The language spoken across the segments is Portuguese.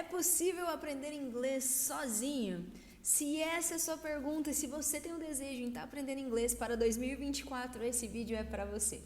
É possível aprender inglês sozinho? Se essa é a sua pergunta e se você tem um desejo em estar aprendendo inglês para 2024, esse vídeo é para você.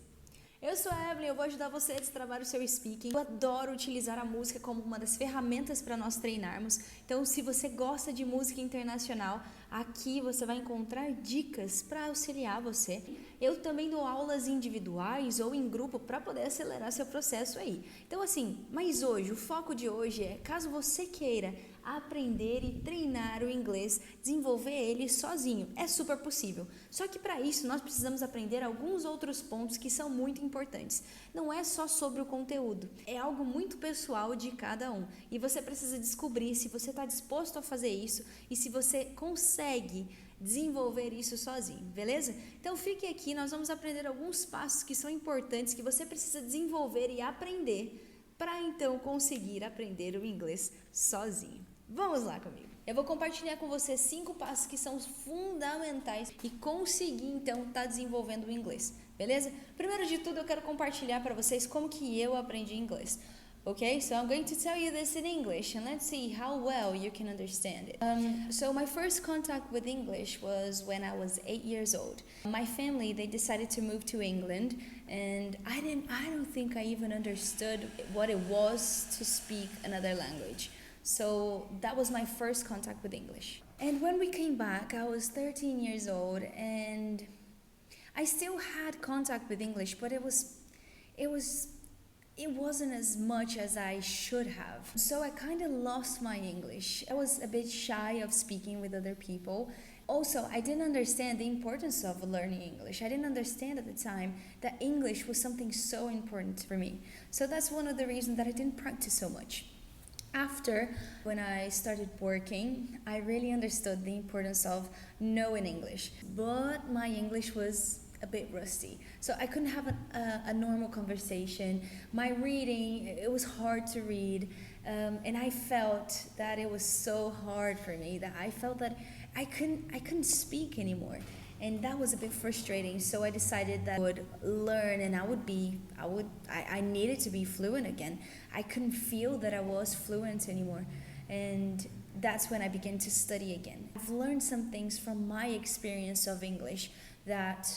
Eu sou a Evelyn, eu vou ajudar você a destravar o seu speaking. Eu adoro utilizar a música como uma das ferramentas para nós treinarmos. Então, se você gosta de música internacional, aqui você vai encontrar dicas para auxiliar você. Eu também dou aulas individuais ou em grupo para poder acelerar seu processo aí. Então, assim, mas hoje, o foco de hoje é, caso você queira aprender e treinar o inglês, desenvolver ele sozinho. É super possível. Só que para isso nós precisamos aprender alguns outros pontos que são muito importantes. Não é só sobre o conteúdo, é algo muito pessoal de cada um. E você precisa descobrir se você está disposto a fazer isso e se você consegue desenvolver isso sozinho, beleza? Então fique aqui, nós vamos aprender alguns passos que são importantes que você precisa desenvolver e aprender para então conseguir aprender o inglês sozinho. Vamos lá comigo. Eu vou compartilhar com você 5 passos que são fundamentais e conseguir então estar desenvolvendo o inglês, beleza? Primeiro de tudo eu quero compartilhar para vocês como que eu aprendi inglês. Okay, so I'm going to tell you this in English and let's see how well you can understand it. So my first contact with English was when I was 8 years old. My family, they decided to move to England and I don't think I even understood what it was to speak another language. So that was my first contact with English. And when we came back, I was 13 years old and I still had contact with English, but it wasn't as much as I should have. So I kind of lost my English. I was a bit shy of speaking with other people. Also, I didn't understand the importance of learning English. I didn't understand at the time that English was something so important for me. So that's one of the reasons that I didn't practice so much. After, when I started working, I really understood the importance of knowing English. But my English was a bit rusty, so I couldn't have a normal conversation. My reading, it was hard to read, and I felt that it was so hard for me that I felt that I couldn't speak anymore, and that was a bit frustrating. So I decided that I would learn, and I needed to be fluent again. I couldn't feel that I was fluent anymore, and that's when I began to study again. I've learned some things from my experience of English that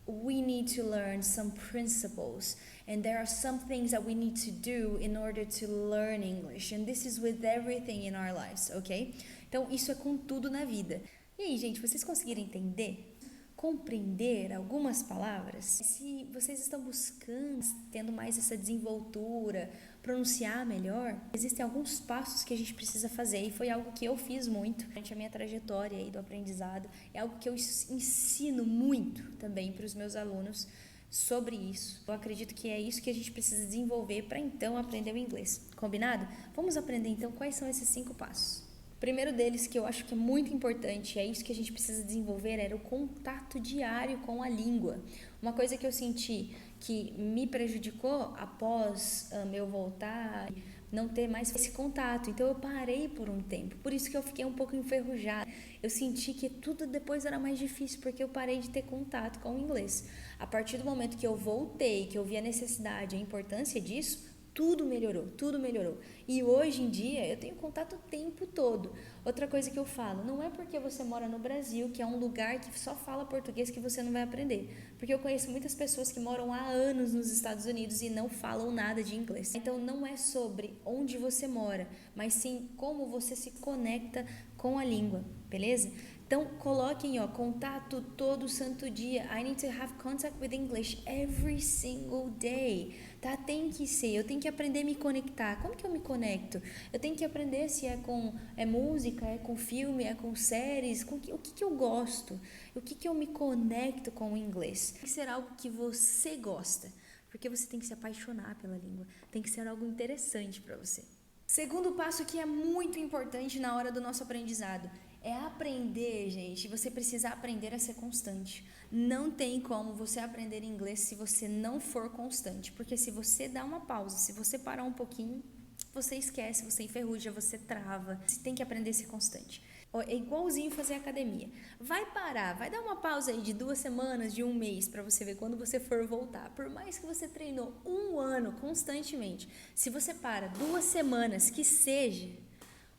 we need to learn some principles, and there are some things that we need to do in order to learn English, and this is with everything in our lives, ok? Então isso é com tudo na vida. E aí, gente, vocês conseguiram entender? Compreender algumas palavras? Se vocês estão buscando, tendo mais essa desenvoltura, pronunciar melhor, existem alguns passos que a gente precisa fazer e foi algo que eu fiz muito durante a minha trajetória aí do aprendizado. É algo que eu ensino muito também para os meus alunos sobre isso. Eu acredito que é isso que a gente precisa desenvolver para então aprender o inglês. Combinado? Vamos aprender então quais são esses 5 passos. O primeiro deles, que eu acho que é muito importante, é isso que a gente precisa desenvolver, era o contato diário com a língua. Uma coisa que eu senti que me prejudicou após eu voltar, não ter mais esse contato. Então eu parei por um tempo, por isso que eu fiquei um pouco enferrujada. Eu senti que tudo depois era mais difícil, porque eu parei de ter contato com o inglês. A partir do momento que eu voltei, que eu vi a necessidade, a importância disso, tudo melhorou. E hoje em dia eu tenho contato o tempo todo. Outra coisa que eu falo, não é porque você mora no Brasil, que é um lugar que só fala português, que você não vai aprender. Porque eu conheço muitas pessoas que moram há anos nos Estados Unidos e não falam nada de inglês. Então não é sobre onde você mora, mas sim como você se conecta com a língua, beleza? Então, coloquem, contato todo santo dia. I need to have contact with English every single day. Tá? Tem que ser. Eu tenho que aprender a me conectar. Como que eu me conecto? Eu tenho que aprender se é com música, é com filme, é com séries, o que eu gosto, o que eu me conecto com o inglês. Tem que ser algo que você gosta, porque você tem que se apaixonar pela língua. Tem que ser algo interessante para você. Segundo passo que é muito importante na hora do nosso aprendizado é aprender, gente. Você precisa aprender a ser constante. Não tem como você aprender inglês se você não for constante, porque se você dá uma pausa, se você parar um pouquinho, você esquece, você enferruja, você trava. Você tem que aprender a ser constante. É igualzinho fazer academia. Vai parar, vai dar uma pausa aí de 2 semanas, de 1 mês, para você ver quando você for voltar. Por mais que você treinou 1 ano constantemente, se você para 2 semanas, que seja,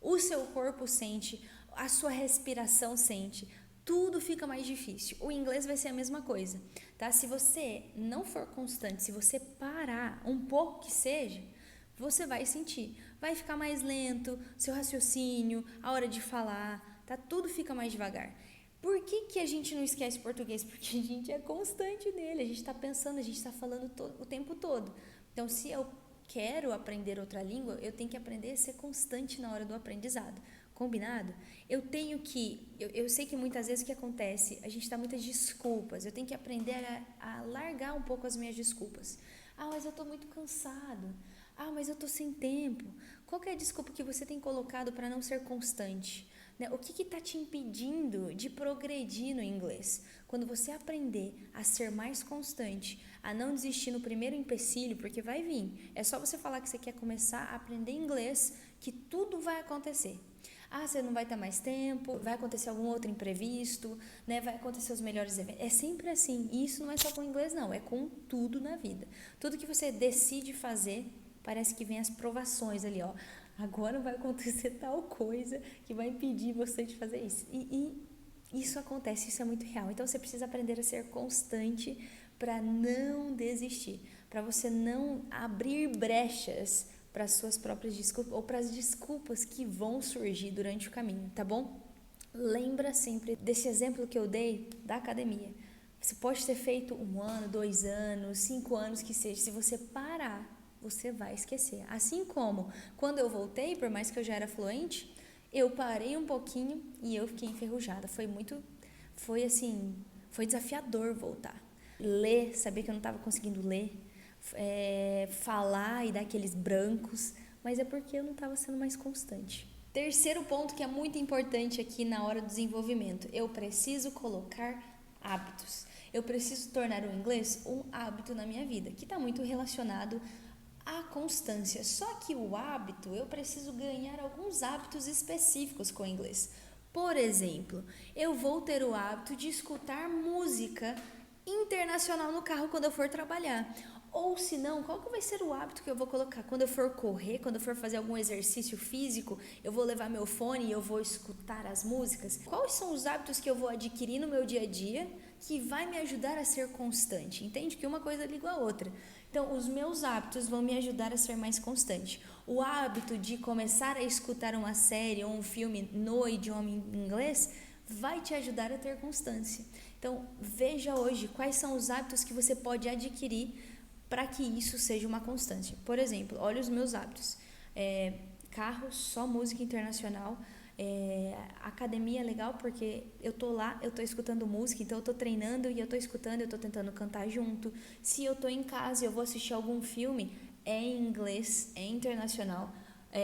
o seu corpo sente, a sua respiração sente, tudo fica mais difícil. O inglês vai ser a mesma coisa, tá? Se você não for constante, se você parar um pouco que seja, você vai sentir. Vai ficar mais lento, seu raciocínio, a hora de falar, tá? Tudo fica mais devagar. Por que a gente não esquece português? Porque a gente é constante nele, a gente está pensando, a gente está falando o tempo todo. Então, se eu quero aprender outra língua, eu tenho que aprender a ser constante na hora do aprendizado. Combinado? Eu sei que muitas vezes o que acontece, a gente dá muitas desculpas, eu tenho que aprender a largar um pouco as minhas desculpas. Ah, mas eu estou muito cansado. Ah, mas eu estou sem tempo. Qual que é a desculpa que você tem colocado para não ser constante? Né? O que está te impedindo de progredir no inglês? Quando você aprender a ser mais constante, a não desistir no primeiro empecilho, porque vai vir. É só você falar que você quer começar a aprender inglês, que tudo vai acontecer. Ah, você não vai ter mais tempo, vai acontecer algum outro imprevisto, né? Vai acontecer os melhores eventos. É sempre assim. E isso não é só com o inglês, não. É com tudo na vida. Tudo que você decide fazer, parece que vem as provações ali, ó. Agora vai acontecer tal coisa que vai impedir você de fazer isso. E isso acontece, isso é muito real. Então você precisa aprender a ser constante para não desistir, para você não abrir brechas para as suas próprias desculpas ou para as desculpas que vão surgir durante o caminho, tá bom? Lembra sempre desse exemplo que eu dei da academia. Você pode ter feito 1 ano, 2 anos, 5 anos que seja. Se você parar, você vai esquecer. Assim como quando eu voltei, por mais que eu já era fluente, eu parei um pouquinho e eu fiquei enferrujada. Foi desafiador voltar. Ler, saber que eu não estava conseguindo ler, falar e dar aqueles brancos, mas é porque eu não estava sendo mais constante. Terceiro ponto que é muito importante aqui na hora do desenvolvimento, eu preciso colocar hábitos. Eu preciso tornar o inglês um hábito na minha vida, que está muito relacionado à constância. Só que o hábito, eu preciso ganhar alguns hábitos específicos com o inglês. Por exemplo, eu vou ter o hábito de escutar música internacional no carro quando eu for trabalhar. Ou se não, qual que vai ser o hábito que eu vou colocar? Quando eu for correr, quando eu for fazer algum exercício físico, eu vou levar meu fone e eu vou escutar as músicas? Quais são os hábitos que eu vou adquirir no meu dia a dia que vai me ajudar a ser constante? Entende que uma coisa liga a outra. Então, os meus hábitos vão me ajudar a ser mais constante. O hábito de começar a escutar uma série ou um filme no idioma inglês vai te ajudar a ter constância. Então, veja hoje quais são os hábitos que você pode adquirir para que isso seja uma constância. Por exemplo, olha os meus hábitos. Carro, só música internacional. Academia é legal porque eu tô lá, eu tô escutando música, então eu tô treinando e eu tô escutando, eu tô tentando cantar junto. Se eu tô em casa e eu vou assistir algum filme, é em inglês, é internacional.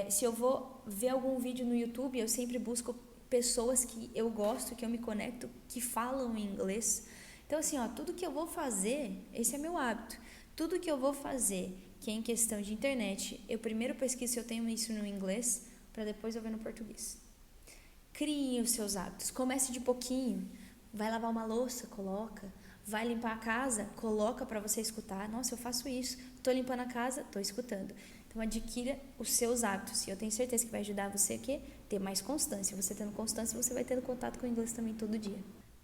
Se eu vou ver algum vídeo no YouTube, eu sempre busco pessoas que eu gosto, que eu me conecto, que falam em inglês. Então assim, tudo que eu vou fazer, esse é meu hábito. Tudo que eu vou fazer, que é em questão de internet, eu primeiro pesquiso se eu tenho isso no inglês, para depois eu ver no português. Criem os seus hábitos, comece de pouquinho. Vai lavar uma louça, coloca. Vai limpar a casa, coloca para você escutar. Nossa, eu faço isso. Estou limpando a casa, estou escutando. Então adquira os seus hábitos. E eu tenho certeza que vai ajudar você a ter mais constância. Você tendo constância, você vai tendo contato com o inglês também todo dia.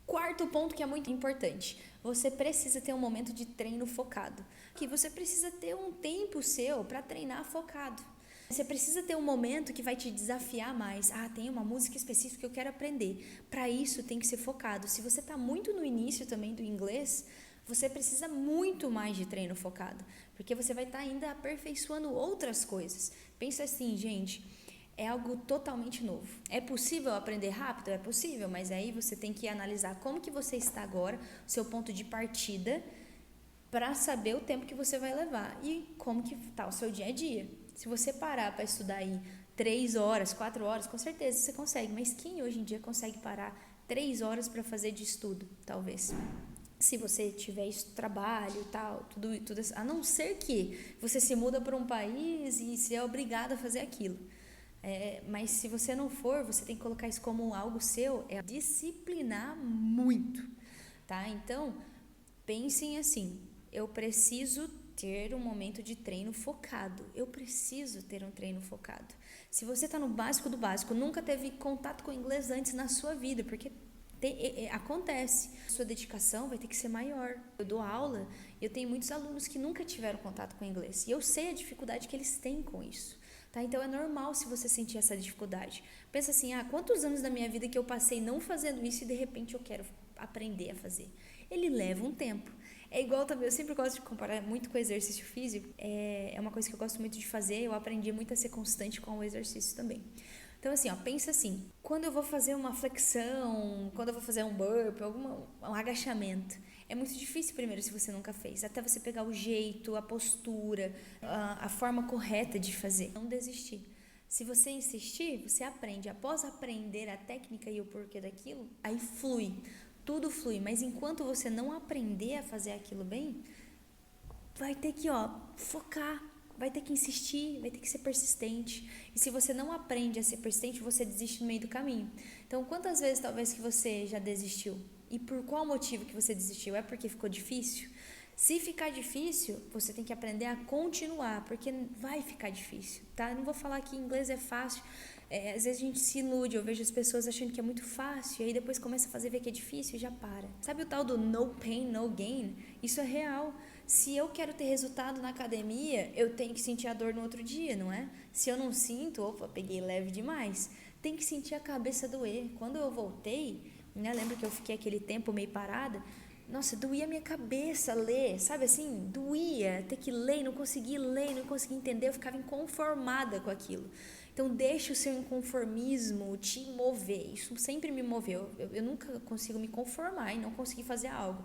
Quarto ponto que é muito importante, você precisa ter um momento de treino focado, que você precisa ter um tempo seu para treinar focado. Você precisa ter um momento que vai te desafiar mais. Tem uma música específica que eu quero aprender. Para isso tem que ser focado. Se você está muito no início também do inglês, você precisa muito mais de treino focado, porque você vai estar ainda aperfeiçoando outras coisas. Pensa assim, gente, é algo totalmente novo. É possível aprender rápido? É possível, mas aí você tem que analisar como que você está agora, o seu ponto de partida, para saber o tempo que você vai levar e como que está o seu dia a dia. Se você parar para estudar aí 3 horas, 4 horas, com certeza você consegue, mas quem hoje em dia consegue parar 3 horas para fazer de estudo, talvez? Se você tiver trabalho e tal, tudo, a não ser que você se muda para um país e você é obrigado a fazer aquilo. Mas se você não for, você tem que colocar isso como algo seu, disciplinar muito, tá? Então, pensem assim, eu preciso ter um momento de treino focado. Eu preciso ter um treino focado. Se você está no básico do básico, nunca teve contato com o inglês antes na sua vida, porque acontece. Sua dedicação vai ter que ser maior. Eu dou aula e eu tenho muitos alunos que nunca tiveram contato com o inglês. E eu sei a dificuldade que eles têm com isso. Tá? Então é normal se você sentir essa dificuldade. Pensa assim, quantos anos da minha vida que eu passei não fazendo isso e de repente eu quero aprender a fazer. Ele leva um tempo. É igual também, eu sempre gosto de comparar muito com o exercício físico, é uma coisa que eu gosto muito de fazer, eu aprendi muito a ser constante com o exercício também. Então assim, pensa assim, quando eu vou fazer uma flexão, quando eu vou fazer um burpee, um agachamento, é muito difícil primeiro se você nunca fez, até você pegar o jeito, a postura, a forma correta de fazer, não desistir. Se você insistir, você aprende. Após aprender a técnica e o porquê daquilo, aí flui. Tudo flui, mas enquanto você não aprender a fazer aquilo bem, vai ter que focar, vai ter que insistir, vai ter que ser persistente. E se você não aprende a ser persistente, você desiste no meio do caminho. Então, quantas vezes talvez que você já desistiu? E por qual motivo que você desistiu? É porque ficou difícil? Se ficar difícil, você tem que aprender a continuar, porque vai ficar difícil, tá? Eu não vou falar que inglês é fácil. Às vezes a gente se ilude, eu vejo as pessoas achando que é muito fácil, e aí depois começa a fazer, ver que é difícil e já para. Sabe o tal do no pain, no gain? Isso é real. Se eu quero ter resultado na academia, eu tenho que sentir a dor no outro dia, não é? Se eu não sinto, peguei leve demais. Tem que sentir a cabeça doer. Quando eu voltei, lembro que eu fiquei aquele tempo meio parada, nossa, doía a minha cabeça ler, sabe assim? Doía ter que ler, não conseguia entender, eu ficava inconformada com aquilo. Então, deixa o seu inconformismo te mover. Isso sempre me moveu. Eu nunca consigo me conformar e não conseguir fazer algo.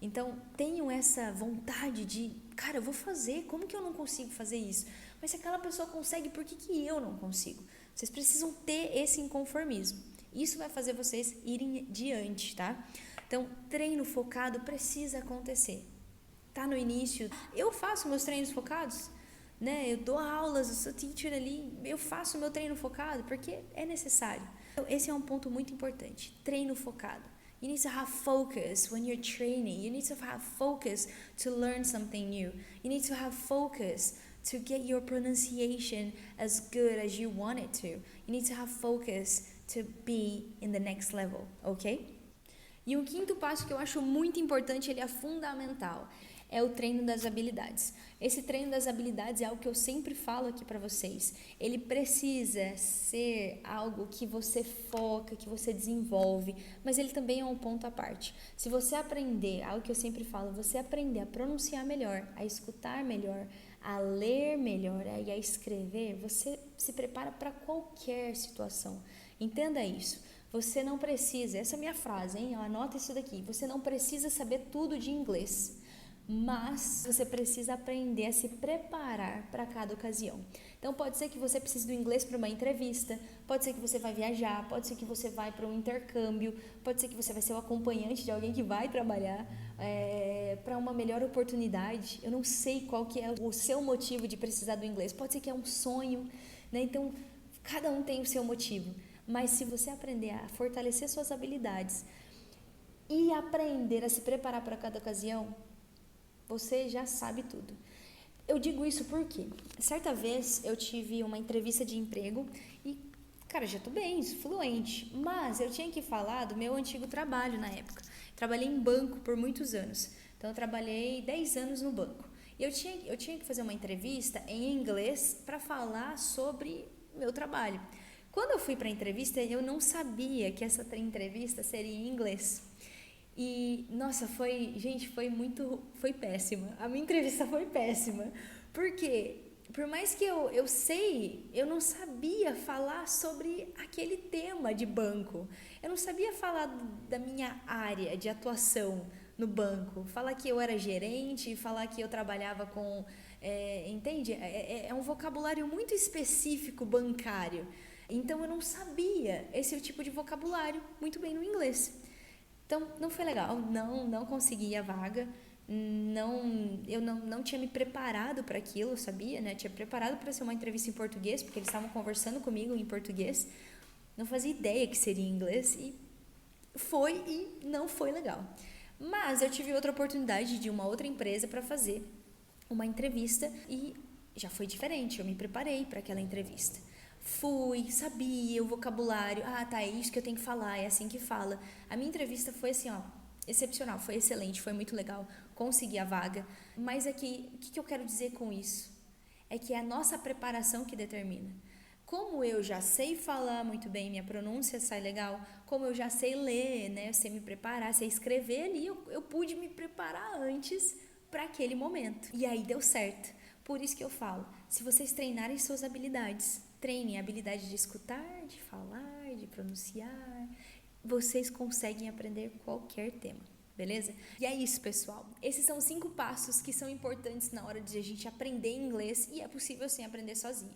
Então, tenham essa vontade de, cara, eu vou fazer. Como que eu não consigo fazer isso? Mas se aquela pessoa consegue, por que eu não consigo? Vocês precisam ter esse inconformismo. Isso vai fazer vocês irem adiante, tá? Então, treino focado precisa acontecer. Tá no início. Eu faço meus treinos focados, né? Eu dou aulas, eu sou teacher ali, eu faço meu treino focado porque é necessário. Então, esse é um ponto muito importante. Treino focado. You need to have focus when you're training. You need to have focus to learn something new. You need to have focus to get your pronunciation as good as you want it to. You need to have focus to be in the next level, ok? E um quinto passo que eu acho muito importante, ele é fundamental, é o treino das habilidades. Esse treino das habilidades é algo que eu sempre falo aqui para vocês. Ele precisa ser algo que você foca, que você desenvolve, mas ele também é um ponto à parte. Se você aprender, algo que eu sempre falo, você aprender a pronunciar melhor, a escutar melhor, a ler melhor e a escrever, você se prepara para qualquer situação. Entenda isso. Você não precisa, essa é a minha frase, hein? Anota isso daqui. Você não precisa saber tudo de inglês, mas você precisa aprender a se preparar para cada ocasião. Então, pode ser que você precise do inglês para uma entrevista, pode ser que você vai viajar, pode ser que você vai para um intercâmbio, pode ser que você vai ser o acompanhante de alguém que vai trabalhar para uma melhor oportunidade. Eu não sei qual que é o seu motivo de precisar do inglês. Pode ser que é um sonho, né? Então, cada um tem o seu motivo. Mas se você aprender a fortalecer suas habilidades e aprender a se preparar para cada ocasião, você já sabe tudo. Eu digo isso porque certa vez eu tive uma entrevista de emprego e, cara, já tô bem, fluente, mas eu tinha que falar do meu antigo trabalho na época. Trabalhei em banco por muitos anos, então eu trabalhei 10 anos no banco. E eu tinha que fazer uma entrevista em inglês para falar sobre meu trabalho. Quando eu fui para a entrevista, eu não sabia que essa entrevista seria em inglês. E, nossa, foi péssima. A minha entrevista foi péssima. Porque, por mais que eu sei, eu não sabia falar sobre aquele tema de banco. Eu não sabia falar da minha área de atuação no banco. Falar que eu era gerente, falar que eu trabalhava com... entende? É um vocabulário muito específico bancário. Então, eu não sabia esse tipo de vocabulário muito bem no inglês. Então, não foi legal, não consegui a vaga, eu não tinha me preparado para aquilo, sabia, né? Tinha preparado para ser uma entrevista em português, porque eles estavam conversando comigo em português, não fazia ideia que seria em inglês, e não foi legal. Mas eu tive outra oportunidade de uma outra empresa para fazer, uma entrevista e já foi diferente, eu me preparei para aquela entrevista. Fui, sabia o vocabulário, tá, é isso que eu tenho que falar, é assim que fala. A minha entrevista foi assim, excepcional, foi excelente, foi muito legal, consegui a vaga. Mas aqui, o que eu quero dizer com isso? É que é a nossa preparação que determina. Como eu já sei falar muito bem, minha pronúncia sai legal, como eu já sei ler, né, eu sei me preparar, sei escrever ali, eu pude me preparar antes para aquele momento. E aí deu certo. Por isso que eu falo, se vocês treinarem suas habilidades, treinem a habilidade de escutar, de falar, de pronunciar, vocês conseguem aprender qualquer tema, beleza? E é isso, pessoal. Esses são 5 passos que são importantes na hora de a gente aprender inglês e é possível sim aprender sozinho.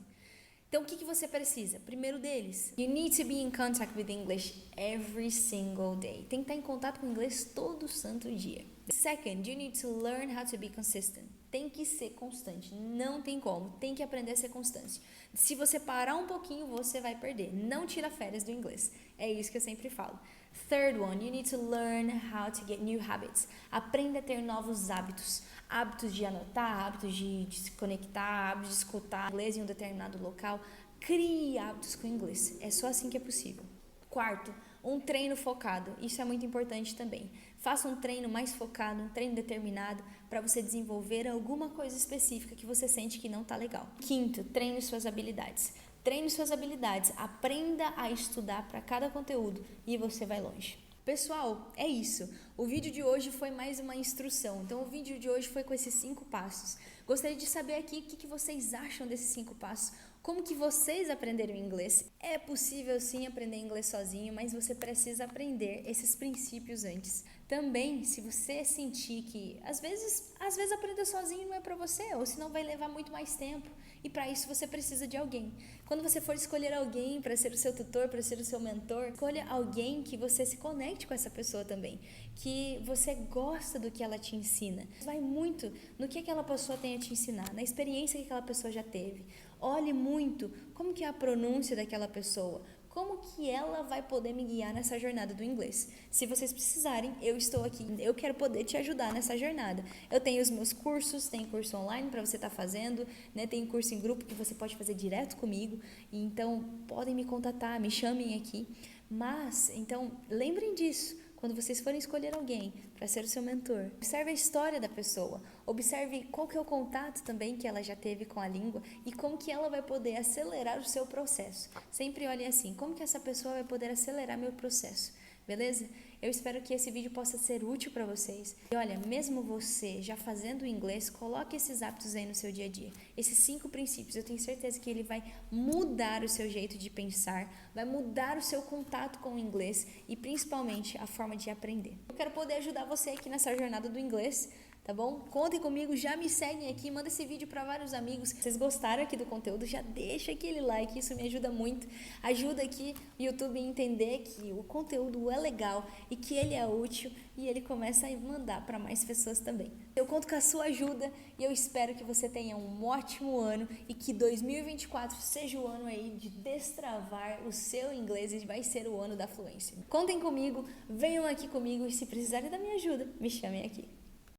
Então, o que você precisa? Primeiro deles, you need to be in contact with English every single day. Tem que estar em contato com o inglês todo santo dia. Second, you need to learn how to be consistent. Tem que ser constante, não tem como, tem que aprender a ser constante. Se você parar um pouquinho, você vai perder. Não tira férias do inglês. É isso que eu sempre falo. Third one, you need to learn how to get new habits. Aprenda a ter novos hábitos. Hábitos de anotar, hábitos de se conectar, hábitos de escutar inglês em um determinado local. Crie hábitos com inglês. É só assim que é possível. Quarto, um treino focado. Isso é muito importante também. Faça um treino mais focado, um treino determinado para você desenvolver alguma coisa específica que você sente que não está legal. Quinto, treine suas habilidades. Treine suas habilidades, aprenda a estudar para cada conteúdo e você vai longe. Pessoal, é isso. O vídeo de hoje foi mais uma instrução. Então, o vídeo de hoje foi com esses 5 passos. Gostaria de saber aqui o que vocês acham desses 5 passos. Como que vocês aprenderam inglês? É possível sim aprender inglês sozinho, mas você precisa aprender esses princípios antes. Também, se você sentir que às vezes aprender sozinho não é para você, ou senão vai levar muito mais tempo. E para isso você precisa de alguém. Quando você for escolher alguém para ser o seu tutor, para ser o seu mentor, escolha alguém que você se conecte com essa pessoa também, que você gosta do que ela te ensina. Vai muito no que aquela pessoa tem a te ensinar, na experiência que aquela pessoa já teve. Olhe muito como que é a pronúncia daquela pessoa, como que ela vai poder me guiar nessa jornada do inglês. Se vocês precisarem, eu estou aqui, eu quero poder te ajudar nessa jornada. Eu tenho os meus cursos, tem curso online para você estar fazendo, né? Tem curso em grupo que você pode fazer direto comigo, então podem me contatar, me chamem aqui. Mas, então, lembrem disso. Quando vocês forem escolher alguém para ser o seu mentor, observe a história da pessoa, observe qual que é o contato também que ela já teve com a língua e como que ela vai poder acelerar o seu processo. Sempre olhem assim, como que essa pessoa vai poder acelerar meu processo, beleza? Eu espero que esse vídeo possa ser útil para vocês. E olha, mesmo você já fazendo inglês, coloque esses hábitos aí no seu dia a dia. Esses 5 princípios, eu tenho certeza que ele vai mudar o seu jeito de pensar, vai mudar o seu contato com o inglês e principalmente a forma de aprender. Eu quero poder ajudar você aqui nessa jornada do inglês, tá bom? Contem comigo, já me seguem aqui, manda esse vídeo para vários amigos. Se vocês gostaram aqui do conteúdo, já deixa aquele like, isso me ajuda muito. Ajuda aqui o YouTube a entender que o conteúdo é legal e que ele é útil e ele começa a mandar para mais pessoas também. Eu conto com a sua ajuda e eu espero que você tenha um ótimo ano e que 2024 seja o ano aí de destravar o seu inglês e vai ser o ano da fluência. Contem comigo, venham aqui comigo e se precisarem da minha ajuda, me chamem aqui.